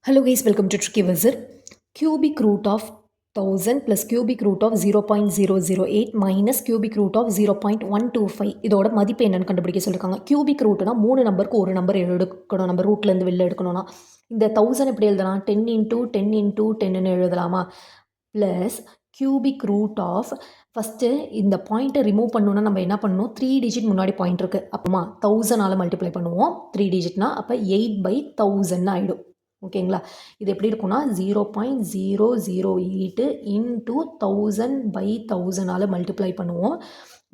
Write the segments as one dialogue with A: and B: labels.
A: Hello guys, welcome to Tricky Wizard. Cubic root of 1000 plus cubic root of 0.008 minus cubic root of 0.125 இதோட மதிப்பு என்னன்னு கண்டுபிடிக்க சொல்லியிருக்காங்க. cubic rootனா 3 நம்பருக்கு ஒரு நம்பர் எடுக்கணும். நம்ம ரூட்லேருந்து வெளில எடுக்கணும்னா இந்த 1000 எப்படி எழுதலாம்? 10 into 10 into 10ன்னு எழுதலாமா? Plus cubic root of first இந்த பாயிண்ட்டை ரிமூவ் பண்ணணுன்னா நம்ம என்ன பண்ணணும்? 3 டிஜிட் முன்னாடி பாயிண்ட் இருக்குது. அப்போமா 1000ஆல் மல்டிப்ளை பண்ணுவோம் 3 டிஜிட்னா அப்போ 8/1000 ஆகிடும். ஓகேங்களா? இது எப்படி இருக்குன்னா 0.008 இன்ட்டு 1000/1000ஆல் மல்டிப்ளை பண்ணுவோம்.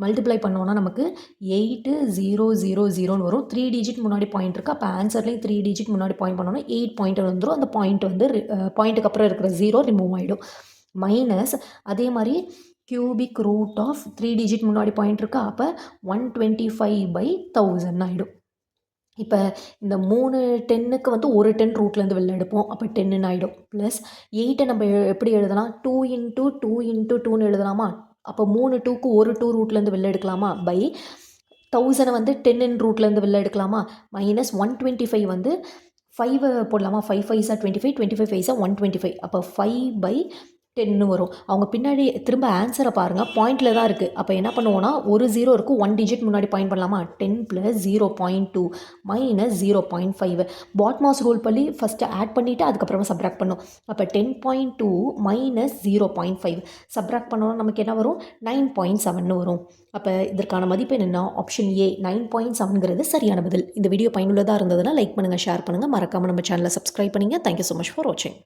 A: மல்டிப்ளை பண்ணோன்னா நமக்கு 8000 வரும். 3 டிஜிட் முன்னாடி பாயிண்ட் இருக்குது. அப்போ ஆன்சர்லேயும் 3 டிஜிட் முன்னாடி பாயிண்ட் பண்ணோன்னா 8 பாயிண்ட் வந்துடும். அந்த பாயிண்ட் வந்து பாயிண்ட்டுக்கு அப்புறம் இருக்கிற 0 ரிமூவ் ஆகிடும். மைனஸ் அதே மாதிரி cubic root of 3 டிஜிட் முன்னாடி பாயிண்ட் இருக்கா? அப்போ 125/1000 ஆகிடும். இப்போ இந்த 3 10க்கு வந்து ஒரு 10 ரூட்லேருந்து வெளில எடுப்போம். அப்போ 10ன்னு ஆகிடும். ப்ளஸ் 8 நம்ம எப்படி எழுதலாம்? 2 into 2 into 2ன்னு எழுதலாமா? அப்போ 3 2க்கு ஒரு 2 ரூட்லேருந்து வெளில எடுக்கலாமா? பை 1000 வந்து 10 ரூட்லேருந்து வெளில எடுக்கலாமா? மைனஸ் 125 வந்து 5 போடலாமா? 5 5s 25, 25 5s 125. அப்போ 5/10 வரும். அவங்க பின்னாடி திரும்ப ஆன்சரை பாருங்கள், பாயிண்டில் தான் இருக்குது. அப்போ என்ன பண்ணுவோன்னா ஒரு 0 இருக்குது, 1 டிஜிட் முன்னாடி பாயிண்ட் பண்ணலாமா? 10 + 0.2 மைனஸ் 0.5. பாட்மாஸ் ரூல் படி ஃபஸ்ட்டு ஆட் பண்ணிவிட்டு அதுக்கப்புறமா சப்ராக்ட் பண்ணும். அப்போ 10.2 மைனஸ் 0.5 சப்ராக்ட் பண்ணோன்னா நமக்கு என்ன வரும்? 9.7 வரும். அப்போ இதற்கான மதிப்பு என்னென்னா ஆப்ஷன் ஏ 9.7ங்கிறது சரியான பதில். இந்த வீடியோ பயனுள்ளதாக இருந்ததுன்னா லைக் பண்ணுங்கள், ஷேர் பண்ணுங்கள், மறக்காமல் நம்ம சேனலை சப்ஸ்கிரைப் பண்ணுங்கள். தேங்க்யூ ஸோ மச் ஃபார் வாட்சிங்.